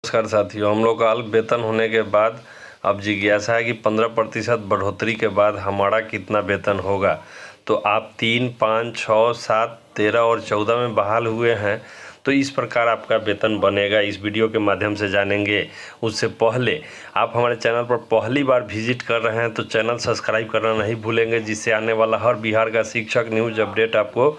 नमस्कार साथियों, हम लोग का अल्प वेतन होने के बाद अब जिज्ञासा है कि 15% बढ़ोतरी के बाद हमारा कितना वेतन होगा। तो आप 3, 5, 6, 7, 13 और 14 में बहाल हुए हैं, तो इस प्रकार आपका वेतन बनेगा। इस वीडियो के माध्यम से जानेंगे। उससे पहले आप हमारे चैनल पर पहली बार विजिट कर रहे हैं तो चैनल सब्सक्राइब करना नहीं भूलेंगे, जिससे आने वाला हर बिहार का शिक्षक न्यूज़ अपडेट आपको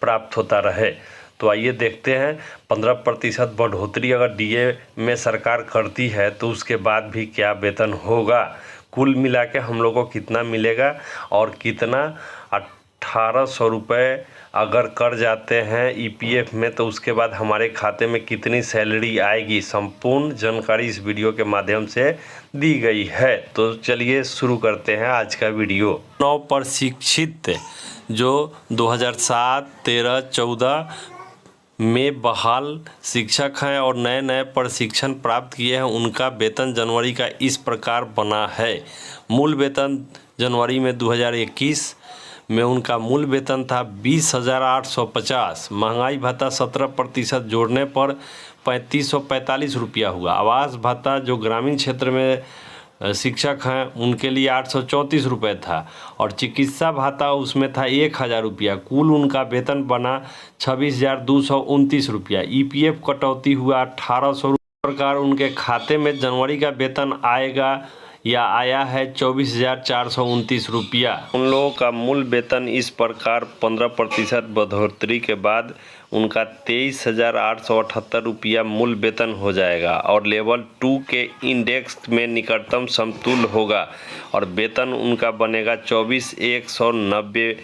प्राप्त होता रहे। तो आइए देखते हैं, 15% बढ़ोतरी अगर डीए में सरकार करती है तो उसके बाद भी क्या वेतन होगा, कुल मिला के हम लोग को कितना मिलेगा और कितना 1800 रुपये अगर कर जाते हैं ईपीएफ में तो उसके बाद हमारे खाते में कितनी सैलरी आएगी। संपूर्ण जानकारी इस वीडियो के माध्यम से दी गई है। तो चलिए शुरू करते हैं आज का वीडियो। नव प्रशिक्षित जो 2007, 13, 14 में बहाल शिक्षक हैं और नए नए प्रशिक्षण प्राप्त किए हैं, उनका वेतन जनवरी का इस प्रकार बना है। मूल वेतन जनवरी में 2021 में उनका मूल वेतन था 20,850। महंगाई भत्ता 17% जोड़ने पर 3545 रुपया हुआ। आवास भत्ता जो ग्रामीण क्षेत्र में शिक्षक हैं उनके लिए 834 रुपये था और चिकित्सा भत्ता उसमें था 1000 रुपया। कुल उनका वेतन बना 26,229 रुपया। ईपीएफ कटौती हुआ 1800 प्रकार उनके खाते में जनवरी का वेतन आएगा या आया है 24,429 रुपया। उन लोगों का मूल वेतन इस प्रकार 15% बढ़ोतरी के बाद उनका 23,878 रुपया मूल वेतन हो जाएगा और लेवल 2 के इंडेक्स में निकटतम समतुल्य होगा और वेतन उनका बनेगा 24,190।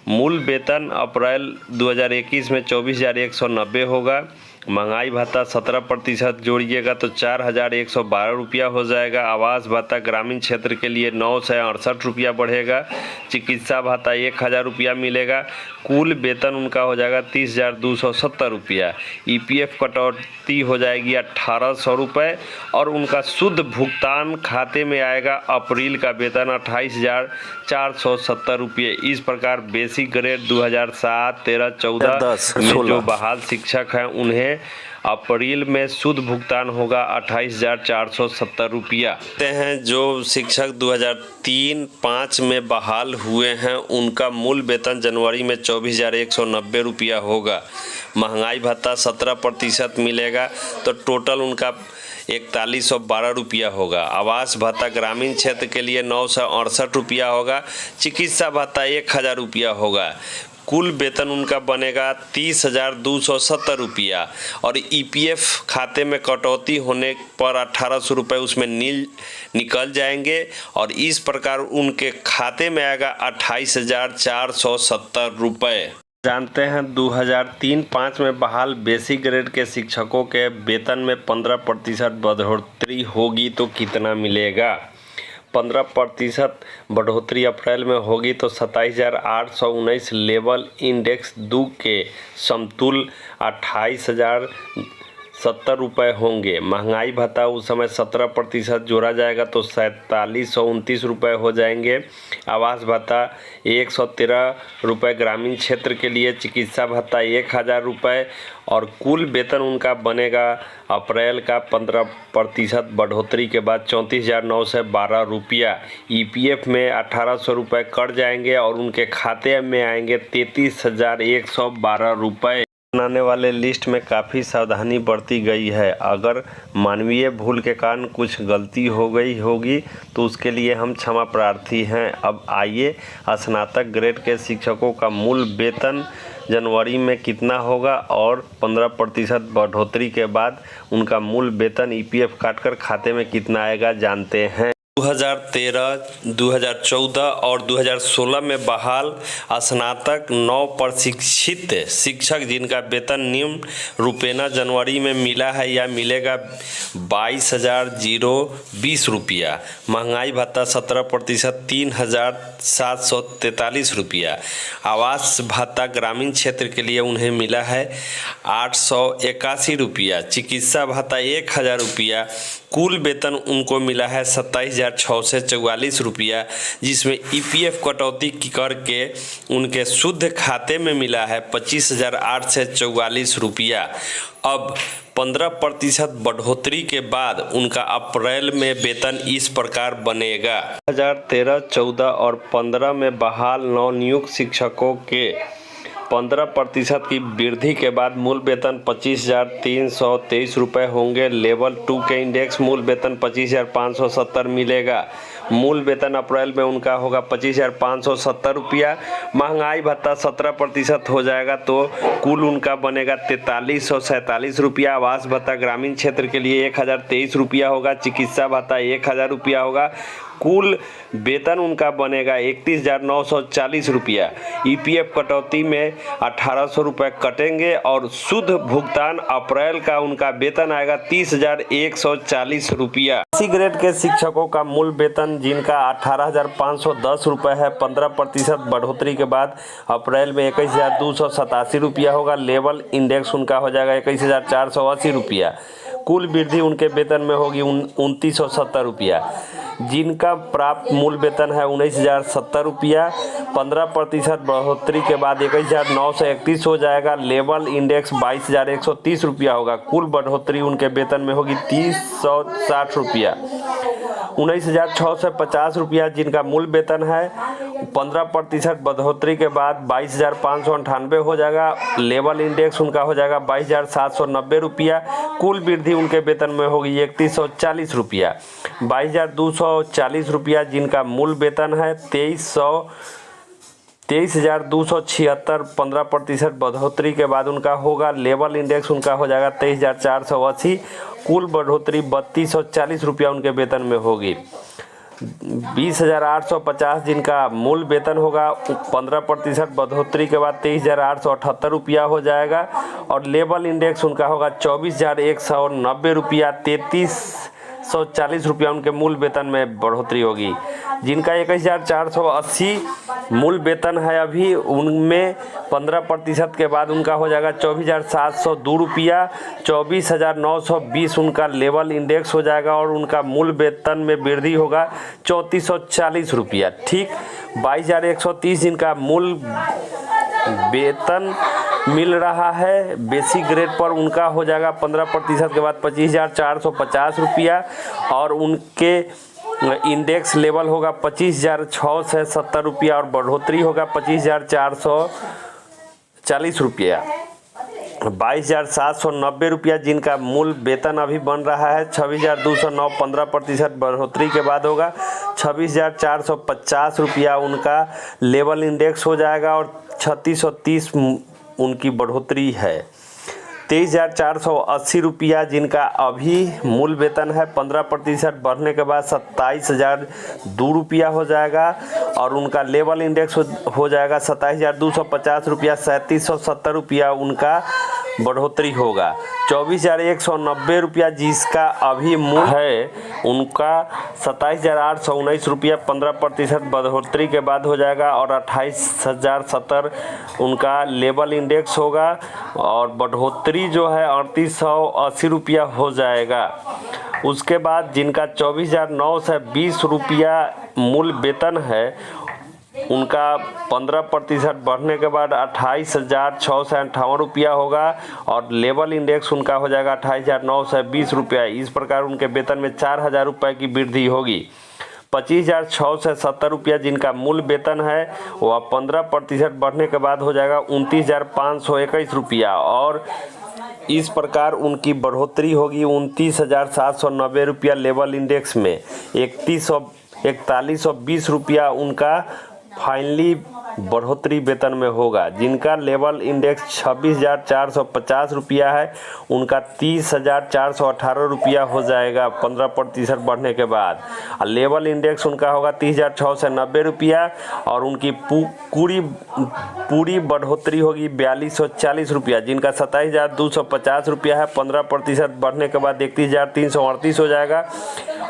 मूल वेतन अप्रैल 2021 में 24,190 होगा। महंगाई भत्ता 17% जोड़िएगा तो 4,112 रुपया हो जाएगा। आवास भत्ता ग्रामीण क्षेत्र के लिए 968 रुपया बढ़ेगा। चिकित्सा भत्ता 1000 रुपया मिलेगा। कुल वेतन उनका हो जाएगा 30,270 रुपया। ईपीएफ कटौती हो जाएगी 1800 रुपये और उनका शुद्ध भुगतान खाते में आएगा अप्रैल का वेतन 28,470 रुपये। इस प्रकार बेसिक ग्रेड 2007, 13, 14 में जो बहाल शिक्षक हैं उन्हें अप्रैल में शुद्ध भुगतान होगा 28,470 रुपया। जो शिक्षक 2003, 5 में बहाल हुए हैं उनका मूल वेतन जनवरी में 24,190 रुपया होगा। महंगाई भत्ता 17% मिलेगा तो टोटल उनका 4112 रुपया होगा। आवास भत्ता ग्रामीण क्षेत्र के लिए 968 रुपया होगा। चिकित्सा भत्ता 1000 रुपया होगा। कुल वेतन उनका बनेगा 30,270 रुपया और ईपीएफ खाते में कटौती होने पर 1800 रुपये उसमें निकल जाएंगे और इस प्रकार उनके खाते में आएगा 28,470 रुपये। जानते हैं 2003-5 में बहाल बेसिक ग्रेड के शिक्षकों के वेतन में 15% बढ़ोतरी होगी तो कितना मिलेगा। 15% बढ़ोतरी अप्रैल में होगी तो 27,819। लेवल इंडेक्स 2 के समतुल्य 28,070 रुपये होंगे। महंगाई भत्ता उस समय 17% जोड़ा जाएगा तो 4729 रुपये हो जाएंगे। आवास भत्ता 113 रुपये ग्रामीण क्षेत्र के लिए। चिकित्सा भत्ता 1000 रुपये और कुल वेतन उनका बनेगा अप्रैल का 15% बढ़ोतरी के बाद 34,912 रुपया। ईपीएफ में 1800 रुपये कट जाएंगे और उनके खाते में आएंगे 33,112 रुपये। बनाने वाले लिस्ट में काफ़ी सावधानी बरती गई है। अगर मानवीय भूल के कारण कुछ गलती हो गई होगी तो उसके लिए हम क्षमा प्रार्थी हैं। अब आइए स्नातक ग्रेड के शिक्षकों का मूल वेतन जनवरी में कितना होगा और 15% बढ़ोतरी के बाद उनका मूल वेतन ईपीएफ काटकर खाते में कितना आएगा जानते हैं। 2013, 2014 और 2016 में बहाल स्नातक नव प्रशिक्षित शिक्षक जिनका वेतन निम्न रूपेणा जनवरी में मिला है या मिलेगा 22,020 रुपया। महंगाई भत्ता 17% 3,743 रुपया। आवास भत्ता ग्रामीण क्षेत्र के लिए उन्हें मिला है 881 रुपया। चिकित्सा भत्ता 1000 रुपया। कुल वेतन उनको मिला है 27,644 रुपया, जिसमें ईपीएफ कटौती करके उनके शुद्ध खाते में मिला है 25,844 रुपया। अब 15% बढ़ोतरी के बाद उनका अप्रैल में वेतन इस प्रकार बनेगा। 2013, 14 और 15 में बहाल नवनियुक्त शिक्षकों के 15% की वृद्धि के बाद मूल वेतन 25,323 रुपये होंगे। लेवल 2 के इंडेक्स मूल वेतन 25,570 मिलेगा। मूल वेतन अप्रैल में उनका होगा 25,570 रुपया। महंगाई भत्ता 17% हो जाएगा तो कुल उनका बनेगा 4347 रुपया। आवास भत्ता ग्रामीण क्षेत्र के लिए 1,023 रुपया होगा। चिकित्सा भत्ता 1,000 रुपया होगा। कुल वेतन उनका बनेगा 31,940 रुपया। ईपीएफ कटौती में 1,800 रुपये कटेंगे और शुद्ध भुगतान अप्रैल का उनका वेतन आएगा 30,140 रुपया। इसी ग्रेड के शिक्षकों का मूल वेतन जिनका 18,510 रुपये है 15% बढ़ोतरी के बाद अप्रैल में 21,287 रुपया होगा। लेवल इंडेक्स उनका हो जाएगा 21,480 रुपया। कुल वृद्धि उनके वेतन में होगी 2,970 रुपया। जिनका प्राप्त मूल वेतन है 19,070 रुपया। 15% बढ़ोतरी के बाद 21,931 हो जाएगा। लेवल इंडेक्स 22,130 रुपया होगा। कुल बढ़ोतरी उनके वेतन में होगी 360 रुपया। 19,650 रुपया जिनका मूल वेतन है 15% बढ़ोतरी के बाद 22,598 हो जाएगा। लेवल इंडेक्स उनका हो जाएगा 22,790 रुपया। कुल वृद्धि उनके वेतन में होगी 3,140 रुपया। 22,240 रुपया जिनका मूल वेतन है 23,276 15% बढ़ोतरी के बाद उनका होगा। लेवल इंडेक्स उनका हो जाएगा 23,480। कुल बढ़ोतरी 3,240 रुपया उनके वेतन में होगी। 20,850 जिनका मूल वेतन होगा 15% बढ़ोतरी के बाद 23,878 रुपया हो जाएगा और लेवल इंडेक्स उनका होगा 24,190 रुपया। 3,340 रुपया उनके मूल वेतन में बढ़ोतरी होगी। जिनका 21,480 मूल वेतन है अभी उनमें 15% के बाद उनका हो जाएगा 24,702 रुपया। 24,920 उनका लेवल इंडेक्स हो जाएगा और उनका मूल वेतन में वृद्धि होगा 3,440 रुपया। ठीक 22,130 जिनका मूल वेतन मिल रहा है बेसिक ग्रेड पर उनका हो जाएगा 15% के बाद 25,450 रुपया और उनके इंडेक्स लेवल होगा 25,670 रुपया और बढ़ोतरी होगा 25,440 रुपया। 22,790 रुपया जिनका मूल वेतन अभी बन रहा है 26,209 15% बढ़ोतरी के बाद होगा 26,450 रुपया उनका लेवल इंडेक्स हो जाएगा और 3,630 उनकी बढ़ोतरी है। 23,480 रुपया जिनका अभी मूल वेतन है 15% बढ़ने के बाद 27,002 रुपया हो जाएगा और उनका लेवल इंडेक्स हो जाएगा 27,250 रुपया। 3,770 रुपया उनका बढ़ोतरी होगा। 24,190 रुपया जिसका अभी मूल है उनका 27,819 रुपया 15% बढ़ोतरी के बाद हो जाएगा और 28,070 उनका लेवल इंडेक्स होगा और बढ़ोतरी जो है 3,880 रुपया हो जाएगा। उसके बाद जिनका 24,920 रुपया मूल वेतन है उनका 15% बढ़ने के बाद 28,658 रुपया होगा और लेवल इंडेक्स उनका हो जाएगा 28,920 रुपया। इस प्रकार उनके वेतन में 4,000 रुपये की वृद्धि होगी। 25,670 रुपया जिनका मूल वेतन है वह 15% बढ़ने के बाद हो जाएगा 29,521 रुपया और इस प्रकार उनकी बढ़ोतरी होगी 29,790 रुपया लेवल इंडेक्स में। 41,20 रुपया उनका फाइनली बढ़ोतरी वेतन में होगा। जिनका लेवल इंडेक्स 26,450 रुपया है उनका 30,418 रुपया हो जाएगा 15% बढ़ने के बाद। लेवल इंडेक्स उनका होगा 30,690 रुपया और उनकी पूरी बढ़ोतरी होगी 4,240 रुपया। जिनका 27,250 रुपया है 15% बढ़ने के बाद 31,338 हो जाएगा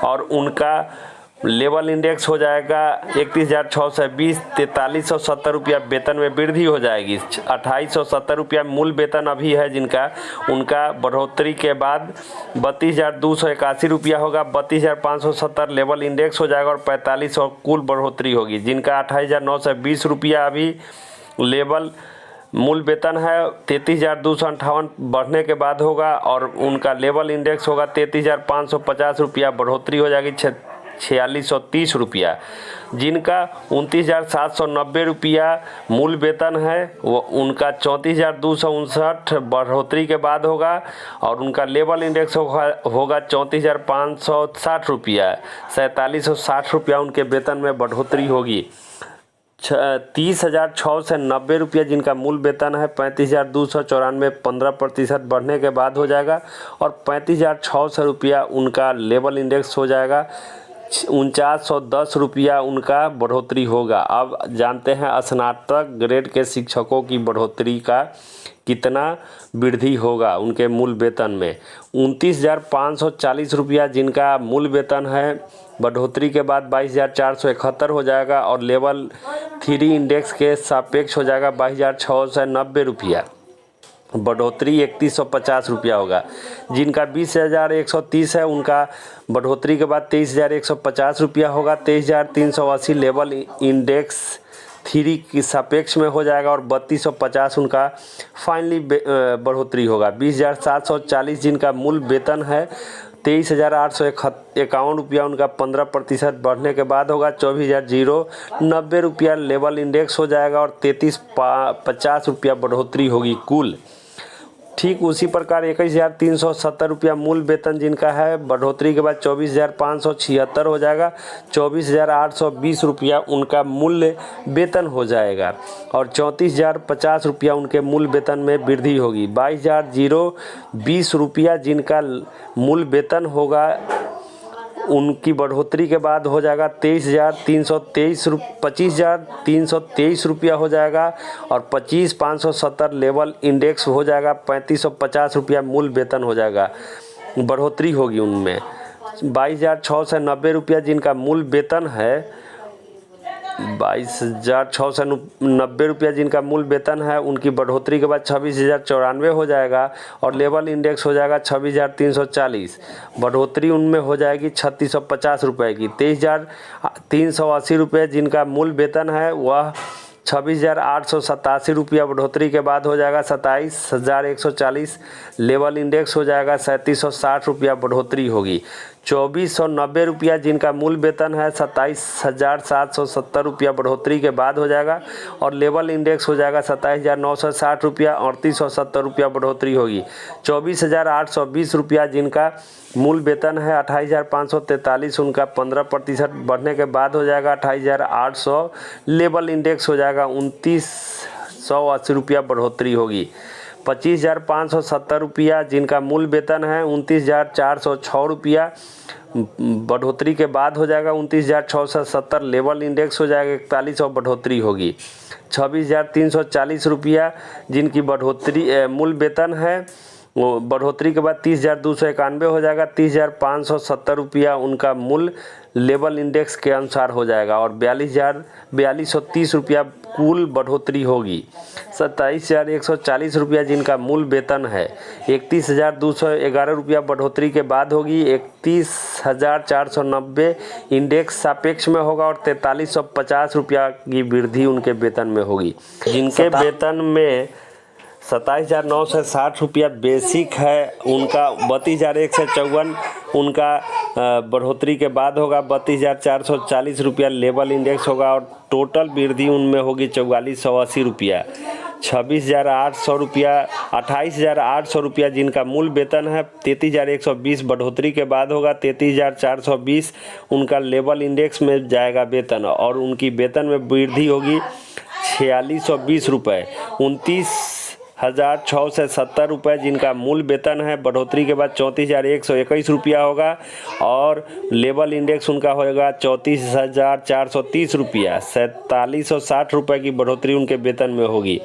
और उनका लेवल इंडेक्स हो जाएगा 31,620। 4,370 रुपया वेतन में वृद्धि हो जाएगी। 2,870 रुपया मूल वेतन अभी है जिनका उनका बढ़ोतरी के बाद 32,281 रुपया होगा। 32,570 लेवल इंडेक्स हो जाएगा और 4500 कुल बढ़ोतरी होगी। जिनका 28,920 रुपया अभी लेवल मूल वेतन है 33,258 बढ़ने के बाद होगा और उनका लेवल इंडेक्स होगा 33,550 रुपया, बढ़ोतरी हो जाएगी 4630 रुपया। जिनका 29,790 रुपया मूल वेतन है वो उनका 34,259 बढ़ोतरी के बाद होगा और उनका लेवल इंडेक्स होगा 34,560 रुपया, 4760 रुपया उनके वेतन में बढ़ोतरी होगी। 30,690 रुपया जिनका मूल वेतन है 35,294 15% बढ़ने के बाद हो जाएगा और 35,600 रुपया उनका लेवल इंडेक्स हो जाएगा, 4910 रुपया उनका बढ़ोतरी होगा। अब जानते हैं स्नातक ग्रेड के शिक्षकों की बढ़ोतरी का कितना वृद्धि होगा उनके मूल वेतन में। 29,540 रुपया जिनका मूल वेतन है बढ़ोतरी के बाद 22,471 हो जाएगा और लेवल 3 इंडेक्स के सापेक्ष हो जाएगा 22,690 रुपया, बढ़ोतरी 3150 रुपया होगा। जिनका 20,130 है उनका बढ़ोतरी के बाद 23,150 रुपया होगा, 23,380 लेवल इंडेक्स 3 की सापेक्ष में हो जाएगा और 3250 उनका फाइनली बढ़ोतरी होगा। 20,740 जिनका मूल वेतन है 23,851 रुपया उनका 15% बढ़ने के बाद होगा, 24,090 रुपया लेवल इंडेक्स हो जाएगा और 3350 रुपया बढ़ोतरी होगी कुल। ठीक उसी प्रकार 21,370 रुपया मूल वेतन जिनका है बढ़ोतरी के बाद 24,576 हो जाएगा, 24,820 रुपया उनका मूल्य वेतन हो जाएगा और 34,050 रुपया उनके मूल वेतन में वृद्धि होगी। 22,020 रुपया जिनका मूल वेतन होगा उनकी बढ़ोतरी के बाद हो जाएगा 25,323 रुपया हो जाएगा और 25,570 लेवल इंडेक्स हो जाएगा, 3550 रुपया मूल वेतन हो जाएगा, बढ़ोतरी होगी उनमें। 22,690 रुपया जिनका मूल वेतन है 22,690 रुपया जिनका मूल वेतन है उनकी बढ़ोतरी के बाद 26,094 हो जाएगा और लेवल इंडेक्स हो जाएगा 26,340, बढ़ोतरी उनमें हो जाएगी 3,650 रुपये की। 23,380 रुपये जिनका मूल वेतन है वह 26,887 रुपया बढ़ोतरी के बाद हो जाएगा 27,140, लेवल इंडेक्स हो जाएगा 3760 रुपया बढ़ोतरी होगी। 2,490 रुपया जिनका मूल वेतन है 27,770 रुपया बढ़ोतरी के बाद हो जाएगा और लेवल इंडेक्स हो जाएगा 27,960 रुपया, 3870 रुपया बढ़ोतरी होगी। 24,820 रुपया जिनका मूल वेतन है 28,543 उनका 15% बढ़ने के बाद हो जाएगा 28,800, लेवल इंडेक्स हो जाएगा 2980 रुपया बढ़ोतरी होगी। 25,570 रुपया जिनका मूल वेतन है 29,406 रुपया बढ़ोतरी के बाद हो जाएगा 29,670, लेवल इंडेक्स हो जाएगा 4100 बढ़ोतरी होगी। 26,340 रुपया जिनकी बढ़ोतरी मूल वेतन है वो बढ़ोतरी के बाद 30,291 हो जाएगा, 30,570 रुपया उनका मूल लेवल इंडेक्स के अनुसार हो जाएगा और 42,130 रुपया कुल बढ़ोतरी होगी। 27,140 रुपया जिनका मूल वेतन है 31,211 रुपया बढ़ोतरी के बाद होगी, 31,490 इंडेक्स सापेक्ष में होगा और 4350 रुपया की वृद्धि उनके वेतन में होगी। जिनके वेतन में 27,960 रुपया बेसिक है उनका 32,154 उनका बढ़ोतरी के बाद होगा, 32,440 रुपया लेवल इंडेक्स होगा और टोटल वृद्धि उनमें होगी 4480 रुपया। 26,800 रुपया 28,800 रुपया जिनका मूल वेतन है 33,120 बढ़ोतरी के बाद होगा, 33,420 उनका लेवल इंडेक्स में जाएगा वेतन और उनकी वेतन में वृद्धि होगी 4620 रुपये। 29,670 रुपये जिनका मूल वेतन है बढ़ोतरी के बाद 34,121 रुपया होगा और लेवल इंडेक्स उनका होगा 34,430 रुपया, 4760 रुपये की बढ़ोतरी उनके वेतन में होगी।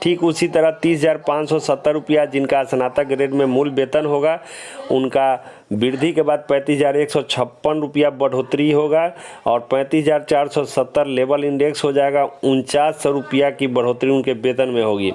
ठीक उसी तरह 30,570 रुपया जिनका स्नातक ग्रेड में मूल वेतन होगा उनका वृद्धि के बाद 35,156 रुपया बढ़ोतरी होगा और 35,470 लेवल इंडेक्स हो जाएगा, 4900 रुपया की बढ़ोतरी उनके वेतन में होगी।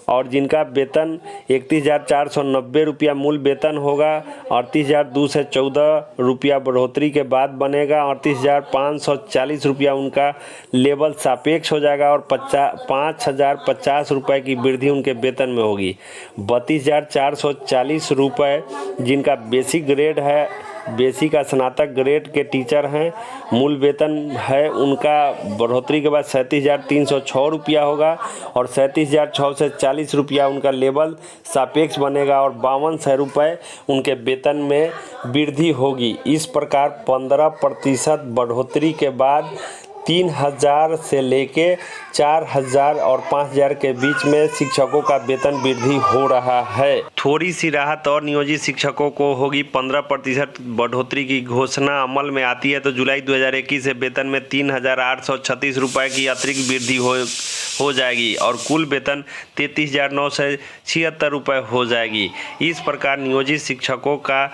और जिनका वेतन 31,490 रुपया मूल वेतन होगा, 38,214 रुपया बढ़ोतरी के बाद बनेगा, 38,540 रुपया उनका लेवल सापेक्ष हो जाएगा और 5,050 रुपये की वृद्धि उनके वेतन में होगी। 32,440 रुपये जिनका बेसिक ग्रेड है, बेसिक का स्नातक ग्रेड के टीचर हैं, मूल वेतन है उनका बढ़ोतरी के बाद 37,306 रुपया होगा और 37,640 रुपया उनका लेवल सापेक्ष बनेगा और 5200 रुपये उनके वेतन में वृद्धि होगी। इस प्रकार 15% बढ़ोतरी के बाद 3,000 से लेके 4,000 और 5,000 के बीच में शिक्षकों का वेतन वृद्धि हो रहा है। थोड़ी सी राहत और नियोजित शिक्षकों को होगी। 15% बढ़ोतरी की घोषणा अमल में आती है तो जुलाई 2021 से वेतन में 3,836 रुपये की अतिरिक्त वृद्धि हो जाएगी और कुल वेतन 33,976 रुपये हो जाएगी। इस प्रकार नियोजित शिक्षकों का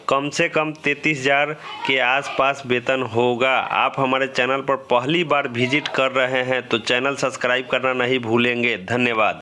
कम से कम 33,000 के आसपास वेतन होगा। आप हमारे चैनल पर पहली बार विजिट कर रहे हैं तो चैनल सब्सक्राइब करना नहीं भूलेंगे। धन्यवाद।